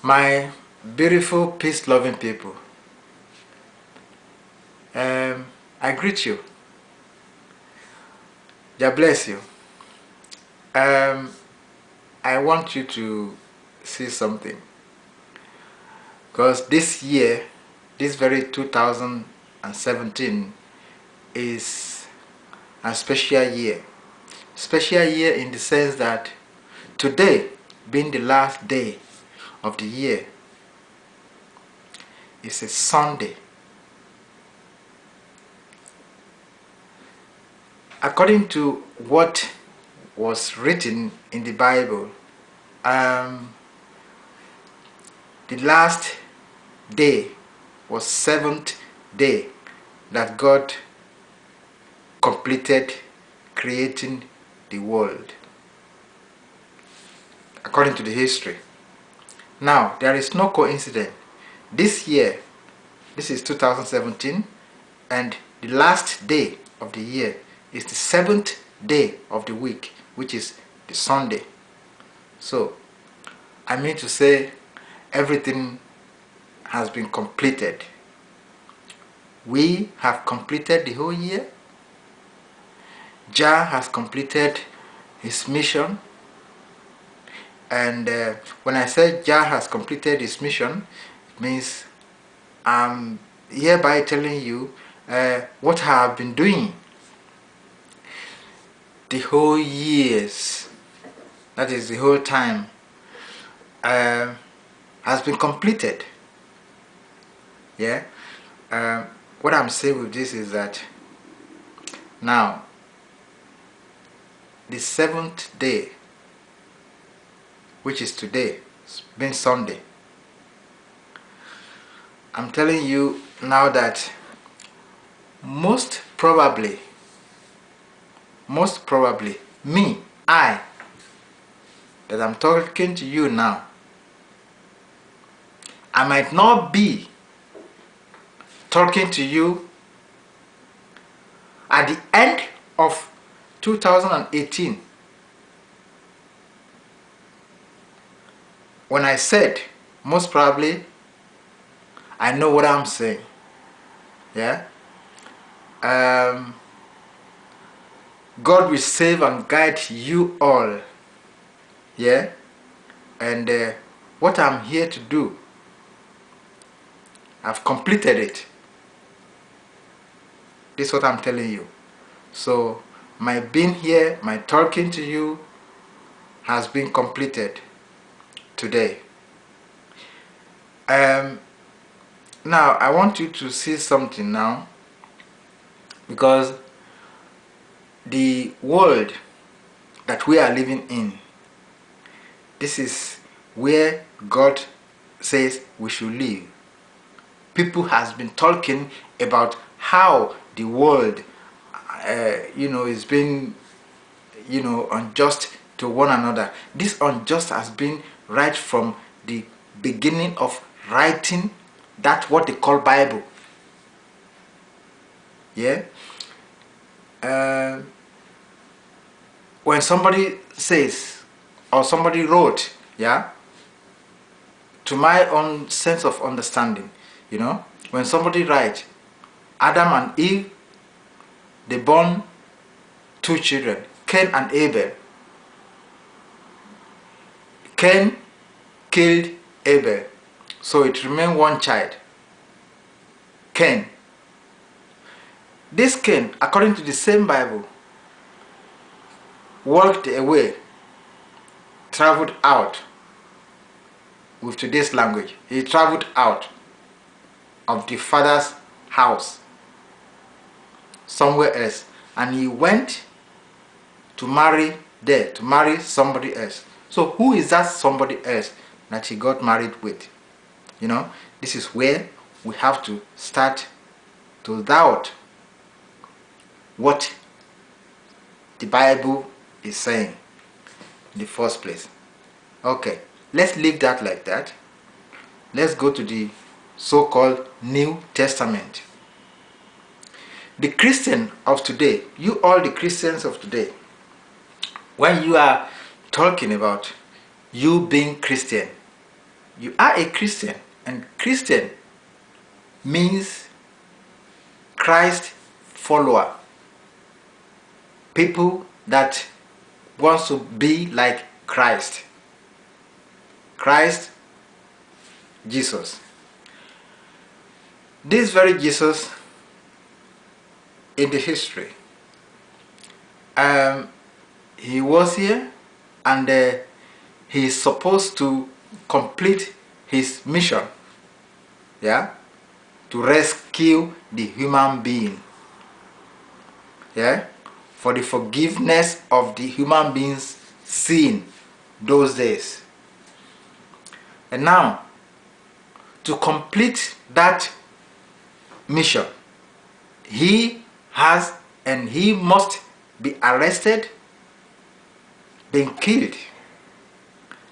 My beautiful, peace-loving people, I greet you. God bless you. I want you to see something, because this year, this very 2017, is a special year. Special year in the sense that today, being the last day of the year, is a Sunday. According to what was written in the Bible, the last day was seventh day that God completed creating the world, according to the history. Now, there is no coincidence. This year, this is 2017, and the last day of the year is the seventh day of the week, which is the Sunday. So, I mean to say, everything has been completed. We have completed the whole year. Jah has completed his mission. And when I say Jah has completed his mission, it means I'm hereby telling you what I have been doing the whole years, that is the whole time, has been completed. Yeah. What I'm saying with this is that now the seventh day, which is today, being Sunday, I'm telling you now that most probably me, that I'm talking to you now, I might not be talking to you at the end of 2018, when I said most probably, I know what I'm saying. Yeah. God will save and guide you all. Yeah. And what I'm here to do, I've completed it. This is what I'm telling you. So my being here, my talking to you has been completed today. Now I want you to see something now, because the world that we are living in, this is where God says we should live. People has been talking about how the world is being unjust to one another. This unjust has been right from the beginning of writing that what they call Bible. Yeah. When somebody says or somebody wrote, yeah, to my own sense of understanding, when somebody writes, Adam and Eve, they born two children, Cain and Abel. Cain killed Abel, so it remained one child, Cain. This Cain, according to the same Bible, walked away, traveled out. With today's language, he traveled out of the father's house somewhere else, and he went to marry somebody else. So who is that somebody else that he got married with? This is where we have to start to doubt what the Bible is saying in the first place. Okay, let's leave that like that. Let's go to the so-called New Testament. The Christian of today, you all the Christians of today, when you are talking about you being Christian, You are a Christian, and Christian means Christ follower. People that wants to be like Christ. Christ, Jesus. This very Jesus in the history, he was here, and he is supposed to complete his mission, yeah, to rescue the human being, yeah, for the forgiveness of the human being's sin those days. And now, to complete that mission, he has and he must be arrested, then killed.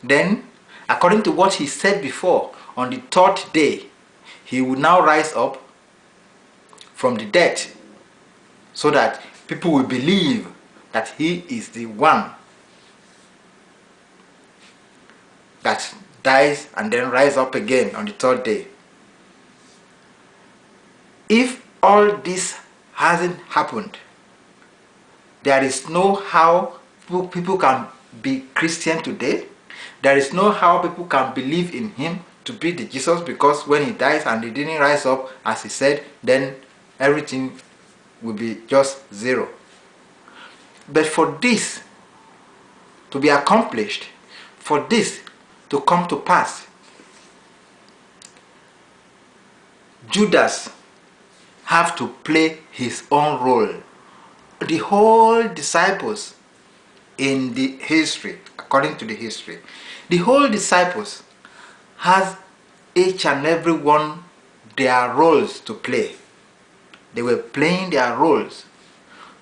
Then, according to what he said before, on the third day, he will now rise up from the dead, so that people will believe that he is the one that dies and then rise up again on the third day. If all this hasn't happened, there is no how people can be Christian today. There is no how people can believe in him to be the Jesus, because when he dies and he didn't rise up as he said, then everything will be just zero. But for this to be accomplished, for this to come to pass, Judas have to play his own role. The whole disciples in the history, according to the history, the whole disciples has each and every one their roles to play. They were playing their roles.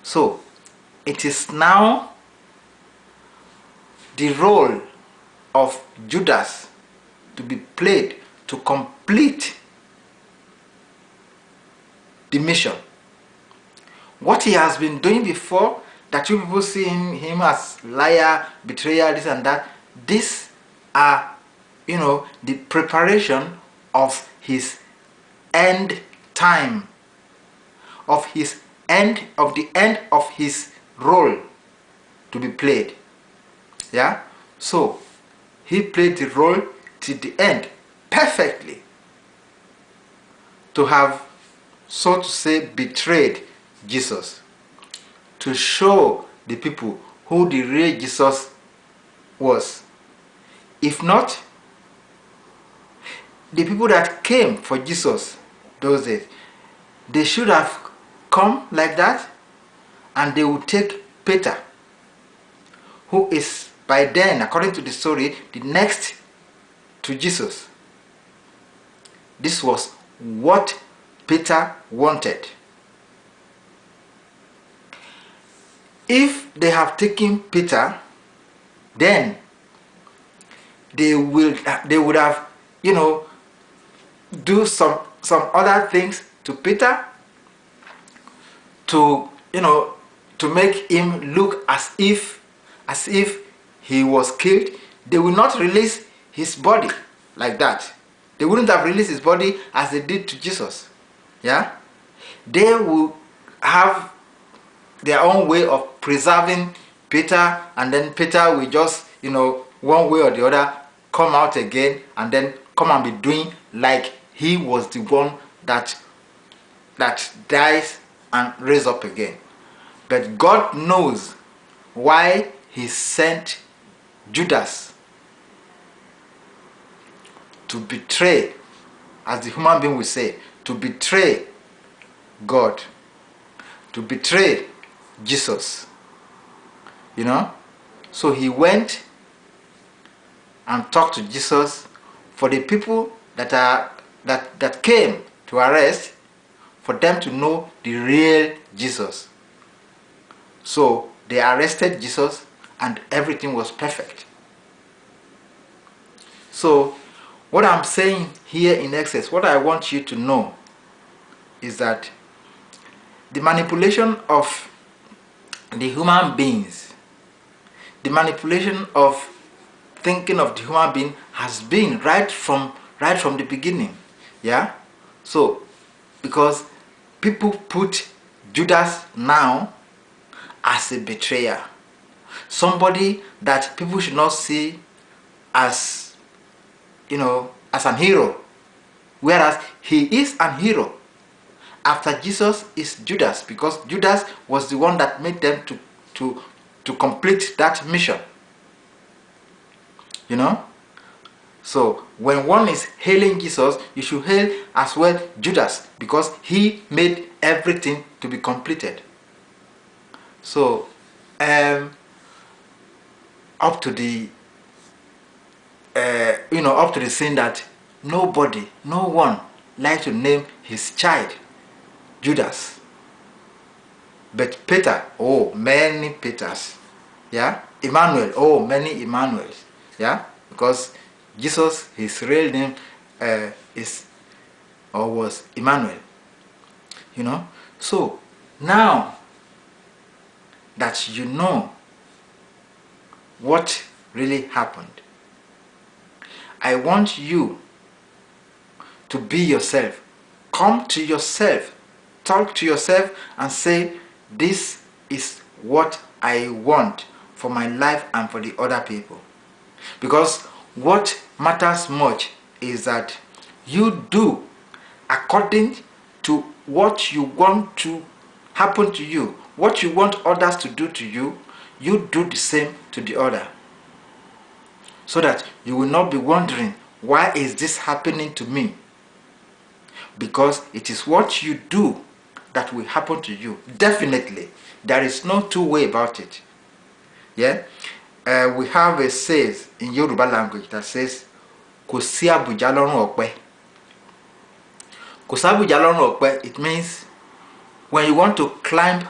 So it is now the role of Judas to be played to complete the mission. What he has been doing before, that you people see him as liar, betrayer, this and that, these are, the preparation of his end time, of the end of his role to be played. Yeah? So he played the role till the end perfectly, to have, so to say, betrayed Jesus, to show the people who the real Jesus was. If not, the people that came for Jesus those days, they should have come like that, and they would take Peter, who is by then, according to the story, the next to Jesus. This was what Peter wanted. If they have taken Peter, then they would have, do some other things to Peter to, to make him look as if he was killed. They will not release his body like that. They wouldn't have released his body as they did to Jesus. Yeah? They will have their own way of preserving Peter, and then Peter will just, one way or the other, come out again, and then come and be doing like he was the one that dies and raise up again. But God knows why he sent Judas to betray, as the human being will say, to betray God, to betray Jesus. So he went and talked to Jesus for the people that came to arrest, for them to know the real Jesus. So they arrested Jesus, and everything was perfect. So what I'm saying here in excess, what I want you to know is that the manipulation of the human beings, the manipulation of thinking of the human being has been right from the beginning. Yeah. So because people put Judas now as a betrayer, somebody that people should not see as, as an hero, whereas he is an hero. After Jesus is Judas, because Judas was the one that made them to complete that mission. So when one is hailing Jesus, you should hail as well Judas, because he made everything to be completed. So up to the up to the scene that no one likes to name his child Judas. But Peter, oh, many Peters. Yeah. Emmanuel, oh, many Emmanuels. Yeah. Because Jesus, his real name was Emmanuel. So now that you know what really happened, I want you to be yourself. Come to yourself. Talk to yourself and say, this is what I want for my life and for the other people. Because what matters much is that you do according to what you want to happen to you. What you want others to do to you, you do the same to the other. So that you will not be wondering, why is this happening to me? Because it is what you do that will happen to you. Definitely. There is no two way about it. Yeah? We have a says in Yoruba language that says, Kò sí àbùjá lọ́rùn ọ̀pẹ. Kò sí àbùjá lọ́rùn ọ̀pẹ. It means when you want to climb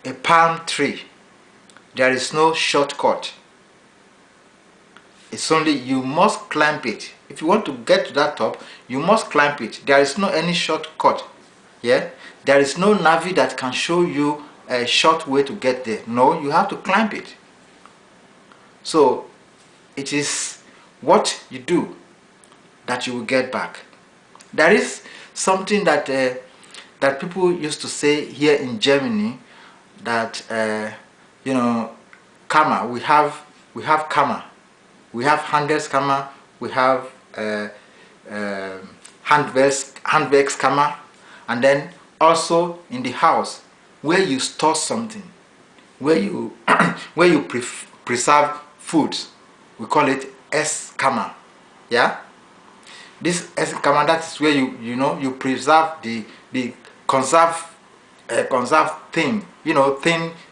a palm tree, there is no shortcut. It's only you must climb it. If you want to get to that top, you must climb it. There is no any shortcut. Yeah? There is no Navi that can show you a short way to get there. No, you have to climb it. So it is what you do that you will get back. There is something that that people used to say here in Germany, that karma. We have karma. We have handels karma. We have handwerks karma, and then also in the house where you store something, where you where you preserve foods, we call it karma. Yeah. This karma, that is where you preserve the conserve thing,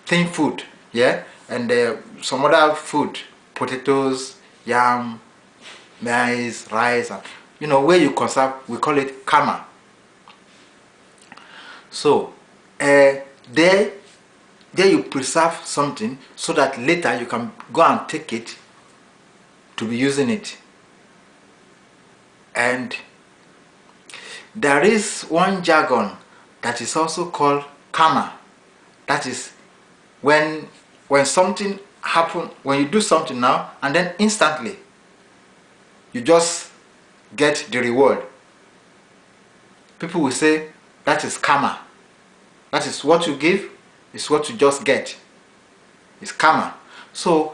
thin food. Yeah. And some other food, potatoes, yam, maize, rice, and where you conserve, we call it karma. So there you preserve something so that later you can go and take it to be using it. And there is one jargon that is also called karma. That is when something happens, when you do something now and then instantly you just get the reward. People will say that is karma. That is what you give, is what you just get. It's karma. So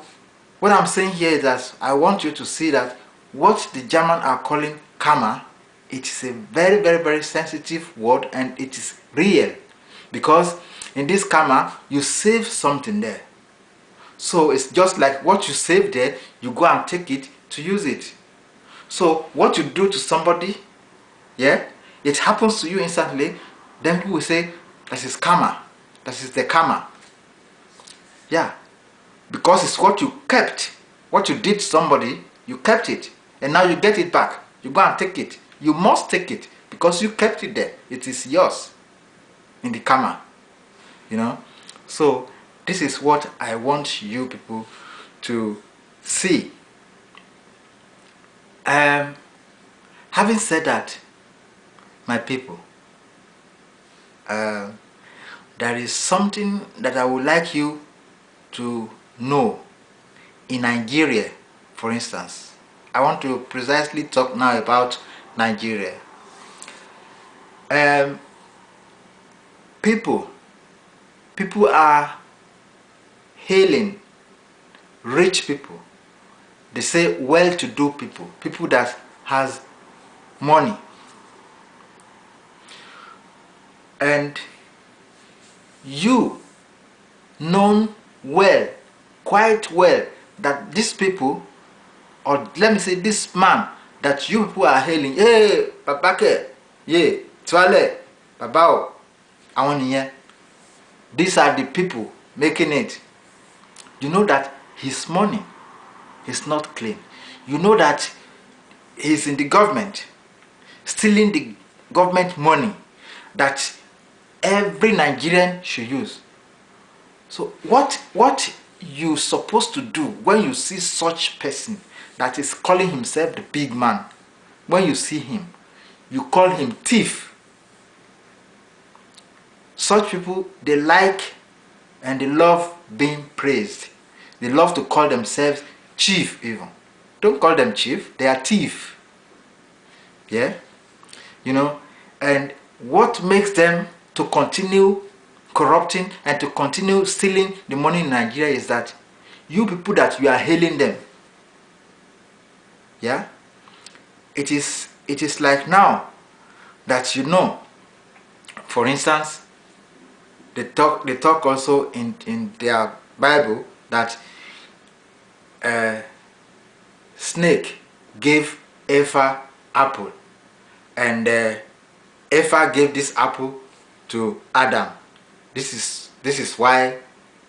what I'm saying here is that I want you to see that what the German are calling karma, it is a very, very, very sensitive word, and it is real. Because in this karma, you save something there. So it's just like what you save there, you go and take it to use it. So what you do to somebody, yeah, it happens to you instantly, then people will say, that is karma. That is the karma. Yeah. Because it's what you kept. What you did to somebody, you kept it. And now you get it back. You go and take it. You must take it because you kept it there. It is yours in the karma. So this is what I want you people to see. Having said that, my people, there is something that I would like you to know in Nigeria, for instance. I want to precisely talk now about Nigeria. People are hailing rich people. They say well-to-do people, people that has money. And you known well, quite well, that these people, or let me say this man that you people are hailing, hey, Babake, yeah, Twale, Babao, Awoniye. These are the people making it. You know that his money is not clean. You know that he's in the government, stealing the government money that every Nigerian should use. So what you supposed to do when you see such person that is calling himself the big man, when you see him, you call him thief. Such people, they like and they love being praised. They love to call themselves chief even. Don't call them chief, they are thief. Yeah? You know, and what makes them to continue corrupting and to continue stealing the money in Nigeria is that you people that you are hailing them. Yeah? It is like now that you know, for instance, they talk also in their Bible that snake gave Eva apple, and Eva gave this apple to Adam. This is why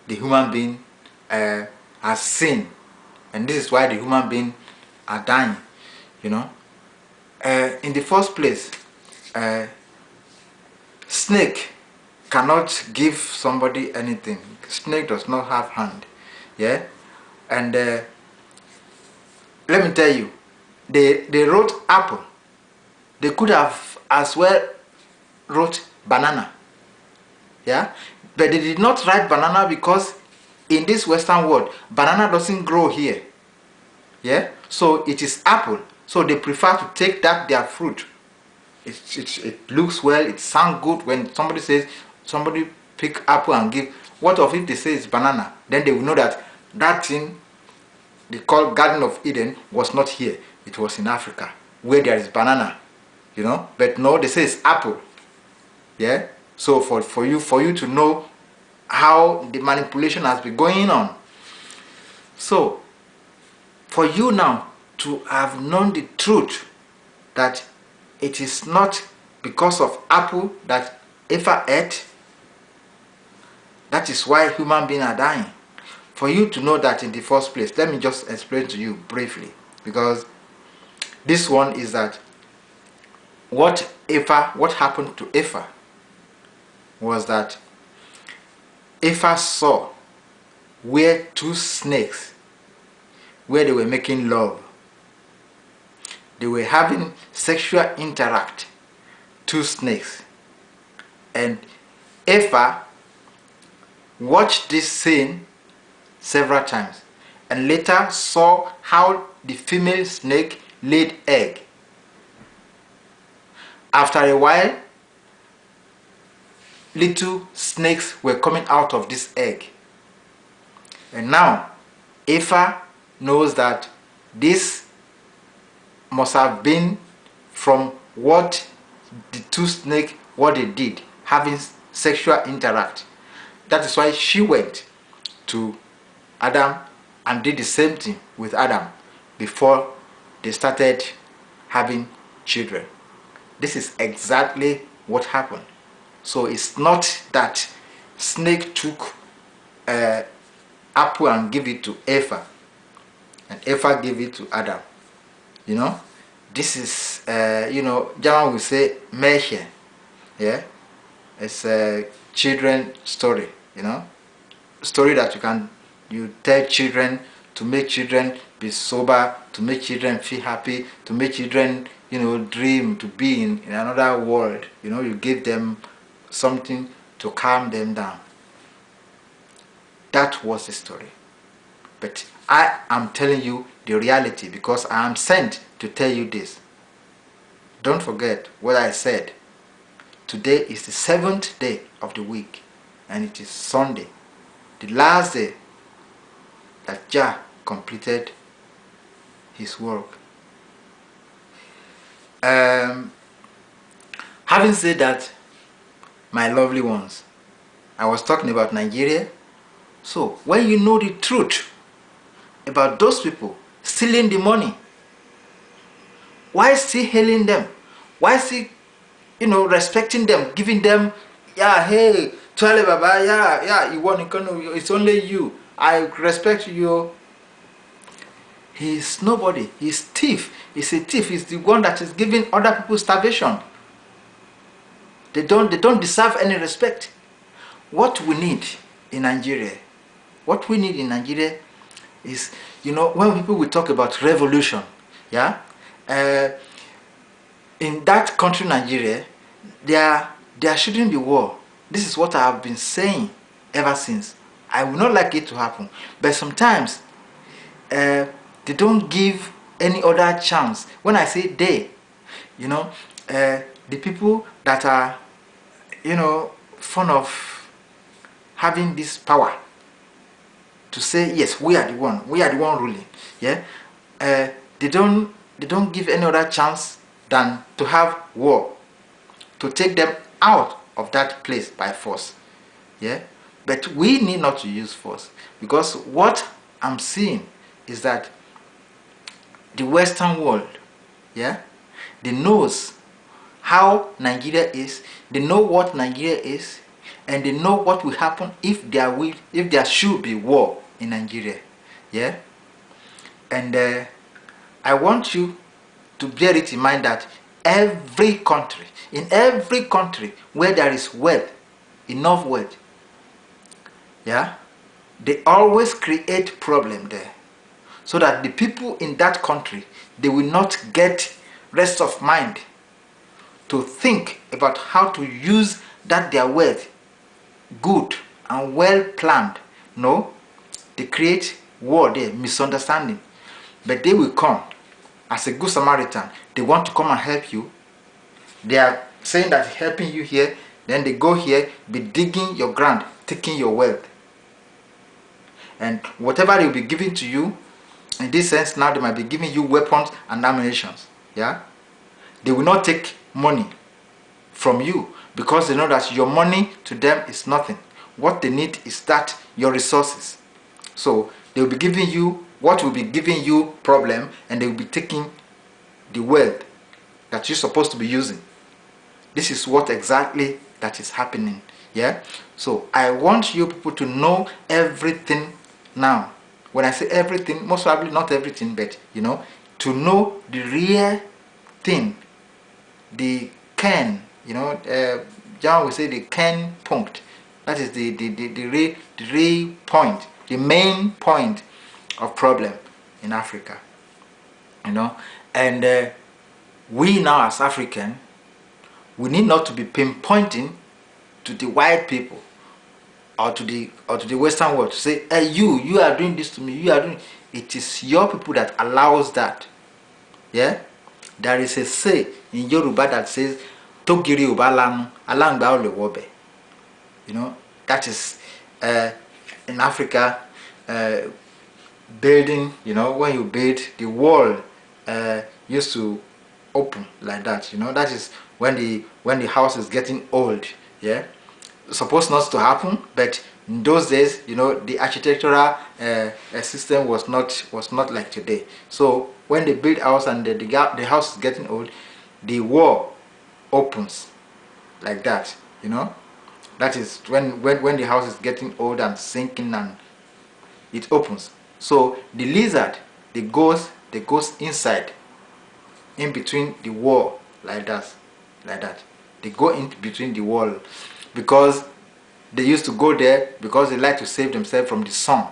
the human being has sinned, and this is why the human being are dying. You know, in the first place, snake cannot give somebody anything. Snake does not have hand. Yeah, and let me tell you, they wrote apple. They could have as well wrote banana. Yeah, but they did not write banana because in this Western world, banana doesn't grow here. Yeah, so it is apple. So they prefer to take that their fruit. It looks well. It sounds good when somebody says somebody pick apple and give. What of if they say it's banana? Then they will know that that thing they call Garden of Eden was not here. It was in Africa where there is banana. You know, but no, they say it's apple. Yeah. So for you to know how the manipulation has been going on. So for you now to have known the truth that it is not because of apple that Eva ate, that is why human beings are dying. For you to know that in the first place, let me just explain to you briefly, because this one is that what happened to Eva was that Eva saw where two snakes, where they were making love. They were having sexual interact, two snakes. And Eva watched this scene several times and later saw how the female snake laid egg. After a while, little snakes were coming out of this egg. And now Eva knows that this must have been from what the two snakes, what they did, having sexual interact. That is why she went to Adam and did the same thing with Adam before they started having children. This is exactly what happened. So it's not that snake took apple and gave it to Eva, and Eva gave it to Adam. You know, this is you know, German will say Märchen. Yeah, it's a children story. You know, story that you tell children to make children be sober, to make children feel happy, to make children, you know, dream to be in another world. You know, you give them something to calm them down. That was the story. But I am telling you the reality because I am sent to tell you this. Don't forget what I said. Today is the 7th day of the week, and it is Sunday, the last day that Jah completed his work. Having said that, my lovely ones, I was talking about Nigeria. So when you know the truth about those people stealing the money, why still hailing them? Why still, respecting them, giving them, yeah, hey, Charlie Baba, yeah, you want to, it's only you. I respect you. He's nobody. He's thief. He's a thief. He's the one that is giving other people starvation. They don't deserve any respect. What we need in Nigeria, is, when people will talk about revolution, yeah, in that country, Nigeria, there shouldn't be war. This is what I have been saying ever since. I would not like it to happen, but sometimes they don't give any other chance. When I say they, the people that are, fond of having this power to say, yes, we are the one ruling, yeah, they don't give any other chance than to have war, to take them out of that place by force, yeah. But we need not to use force, because what I'm seeing is that the Western world, yeah, they knows how Nigeria is, they know what Nigeria is, and they know what will happen if there should be war in Nigeria, yeah. And I want you to bear it in mind that in every country where there is wealth, enough wealth, yeah, they always create problem there, so that the people in that country, they will not get rest of mind to think about how to use that their wealth good and well planned. No, they create war there, misunderstanding. But they will come as a good Samaritan. They want to come and help you. They are saying that helping you here, then they go here, be digging your ground, taking your wealth. And whatever they will be giving to you, in this sense, now they might be giving you weapons and ammunition. Yeah, they will not take money from you, because they know that your money to them is nothing. What they need is that your resources. So they will be giving you what will be giving you problem, and they will be taking the wealth that you're supposed to be using. This is what exactly that is happening. Yeah. So I want you people to know everything now. When I say everything, most probably not everything, but to know the real thing, the kern, John will say the kern point. That is the real point, the main point of problem in Africa. And we now as African, we need not to be pinpointing to the white people or to the Western world to say, hey, you are doing this to me, you are doing. It is your people that allows that. Yeah, there is a say in Yoruba that says, "Togiri ubalanu alangba olewobe." That is in Africa, building. When you build, the wall used to open like that. That is when the house is getting old. Yeah, supposed not to happen, but in those days, the architectural system was not like today. So when they build house and the house is getting old, the wall opens like that. That is when the house is getting old and sinking, and it opens. So the lizard, they goes inside, in between the wall, like that. They go in between the wall, because they used to go there because they like to save themselves from the sun,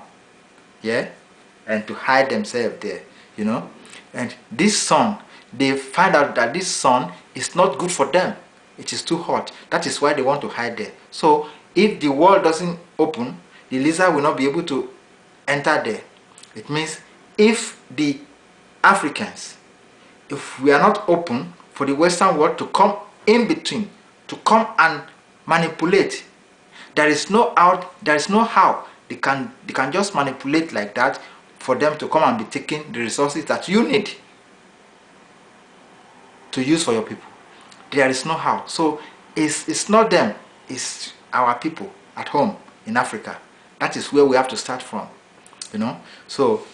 yeah, and to hide themselves there, And this sun, they find out that this sun is not good for them. It is too hot. That is why they want to hide there. So if the wall doesn't open, the lizard will not be able to enter there. It means if the Africans, if we are not open for the Western world to come in between, to come and manipulate, there is no how they can just manipulate like that for them to come and be taking the resources that you need to use for your people. There is no how. So it's not them, it's our people at home in Africa. That is where we have to start from, you know. So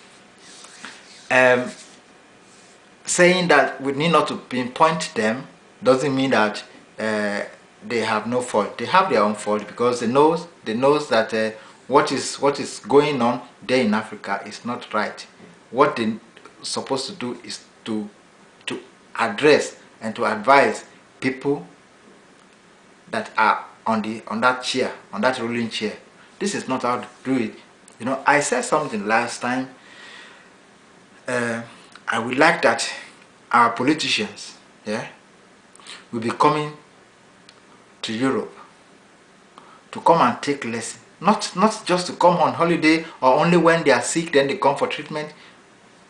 saying that we need not to pinpoint them doesn't mean that they have no fault. They have their own fault, because they knows that what is going on there in Africa is not right. What they supposed to do is to address and to advise people that are on that chair, on that ruling chair. This is not how to do it. You know, I said something last time. I would like that our politicians, yeah, will be coming to Europe to come and take lessons. Not just to come on holiday, or only when they are sick then they come for treatment.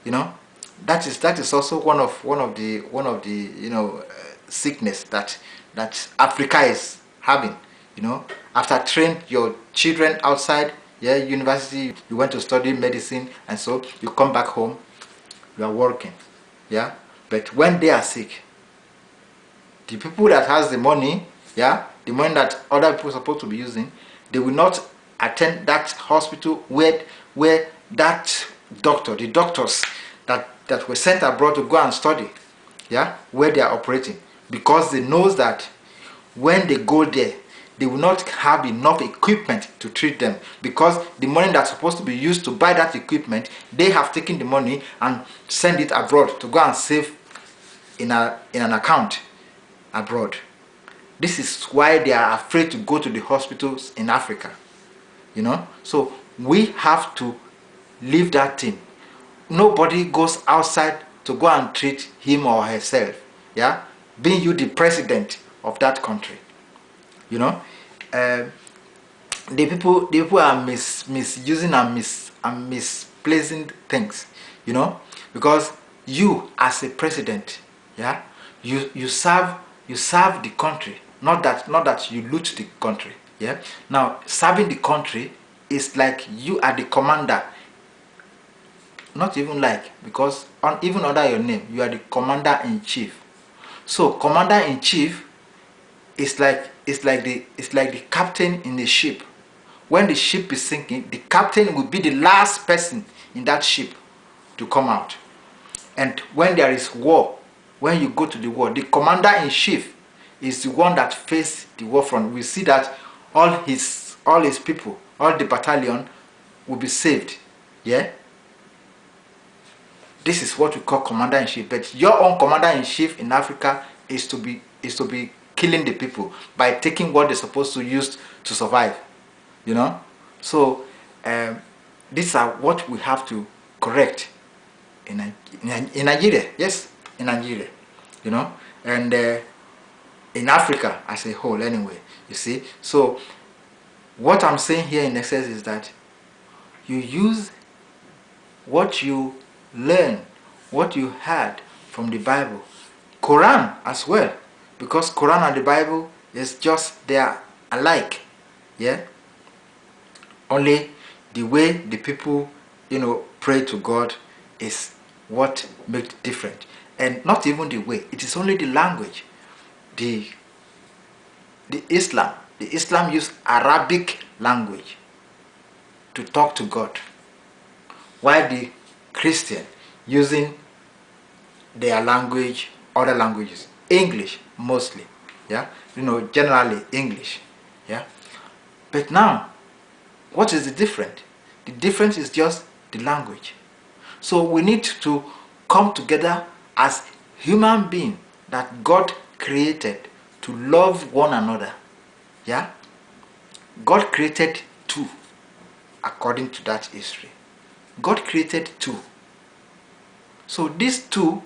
You know, that is also one of the sickness that Africa is having. You know, after train your children outside, yeah, university, you went to study medicine, and so you come back home, you are working, yeah. But when they are sick, the people that has the money, yeah, the money that other people are supposed to be using, they will not attend that hospital where that doctor, the doctors that were sent abroad to go and study, yeah, where they are operating, because they knows that when they go there, they will not have enough equipment to treat them, because the money that's supposed to be used to buy that equipment, they have taken the money and send it abroad to go and save in an account abroad. This is why they are afraid to go to the hospitals in Africa, you know. So we have to leave that thing. Nobody goes outside to go and treat him or herself, yeah, being you the president of that country, you know. The people are misusing and misplacing things, you know, because you as a president, yeah, you serve the country, not that you loot the country, yeah. Now serving the country is like you are the commander, not even like, because even under your name you are the commander-in-chief. So commander-in-chief is like the captain in the ship. When the ship is sinking, the captain will be the last person in that ship to come out. And when there is war, when you go to the war, the commander-in-chief is the one that faces the war front. We see that all his people, all the battalion will be saved. Yeah? This is what we call commander-in-chief. But your own commander-in-chief in Africa is to be killing the people by taking what they're supposed to use to survive. You know? So these are what we have to correct in Nigeria. Yes, in Nigeria. You know? And in Africa as a whole anyway. You see? So what I'm saying here in essence is that you use what you learn, what you heard from the Bible, Quran as well, because Quran and the Bible is just, they are alike, yeah. Only the way the people, you know, pray to God is what makes it different, and not even the way. It is only the language. The Islam use Arabic language to talk to God, while the Christian using their language, other languages, English mostly, yeah, you know, generally English, yeah. But now, what is the difference? The difference is just the language. So we need to come together as human beings that God created to love one another, yeah. God created two, according to that history. God created two. So these two,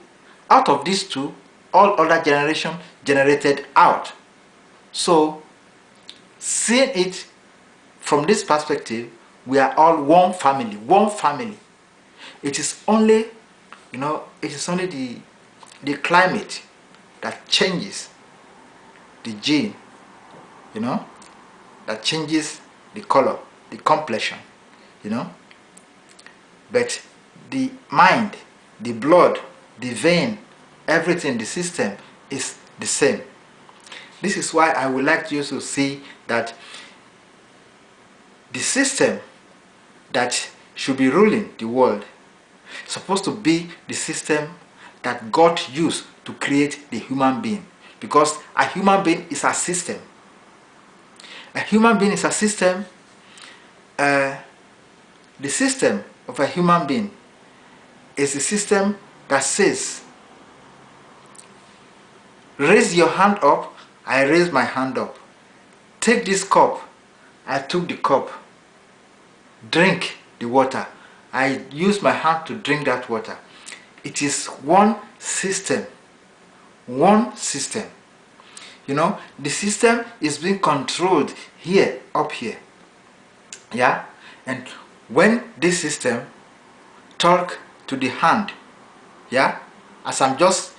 out of these two, all other generation generated out. So seeing it from this perspective, we are all one family, one family. It is only, it is only the climate that changes the gene, that changes the color, the complexion, but the mind, the blood, the vein, everything, the system is the same. This is why I would like you to see that the system that should be ruling the world is supposed to be the system that God used to create the human being, because a human being is a system. A human being is a system. The system of a human being is a system that says, raise your hand up, I raise my hand up. Take this cup, I took the cup. Drink the water, I use my hand to drink that water. It is one system. One system. The system is being controlled here, up here. Yeah? And when this system talk to the hand, yeah, as I'm just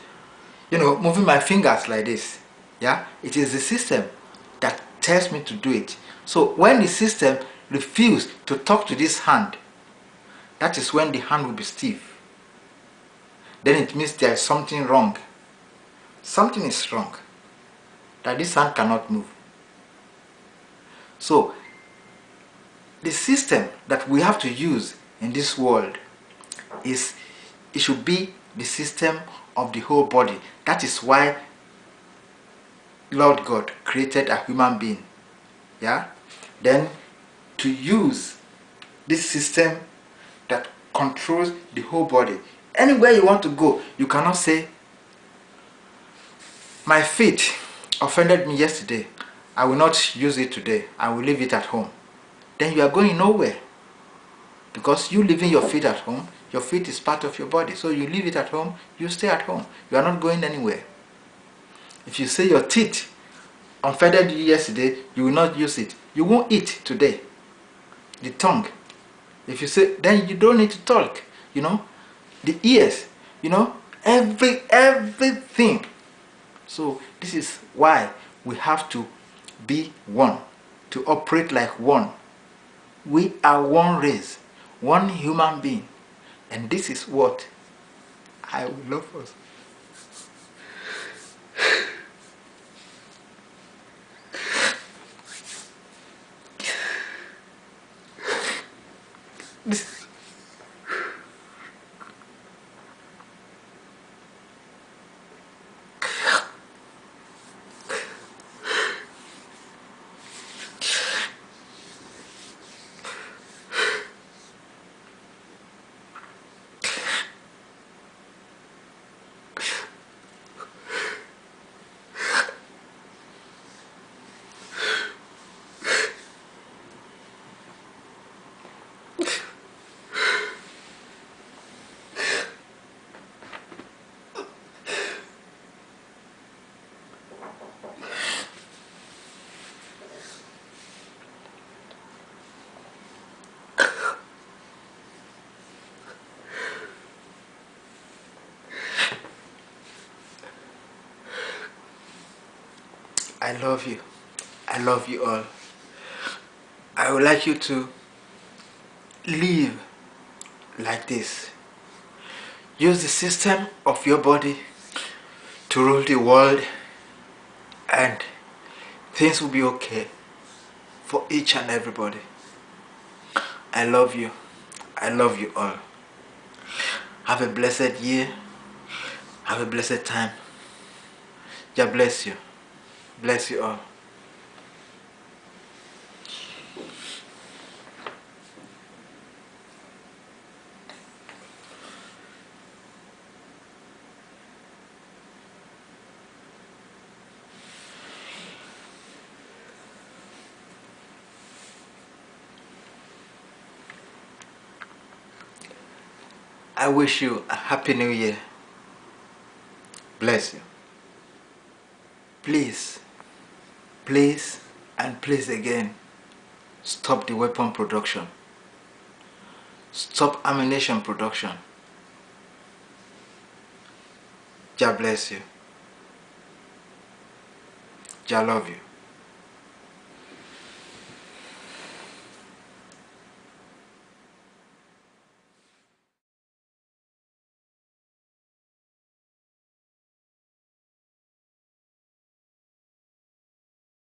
moving my fingers like this, yeah, it is the system that tells me to do it. So when the system refuses to talk to this hand, that is when the hand will be stiff. Then it means there is something wrong. Something is wrong, that this hand cannot move. So the system that we have to use in this world it should be the system of the whole body. That is why Lord God created a human being. Yeah? Then to use this system that controls the whole body. Anywhere you want to go, you cannot say, my feet offended me yesterday, I will not use it today, I will leave it at home. Then you are going nowhere. Because you leaving your feet at home, your feet is part of your body. So you leave it at home, you stay at home. You are not going anywhere. If you say your teeth offended you yesterday, you will not use it. You won't eat today. The tongue. If you say, then you don't need to talk. The ears, everything. So this is why we have to be one, to operate like one. We are one race, one human being, and this is what I would love us. This I love you. I love you all. I would like you to live like this. Use the system of your body to rule the world, and things will be okay for each and everybody. I love you. I love you all. Have a blessed year. Have a blessed time. God bless you. Bless you all. I wish you a happy new year. Bless you. Please, please, and please again, stop the weapon production. Stop ammunition production. God bless you. God love you.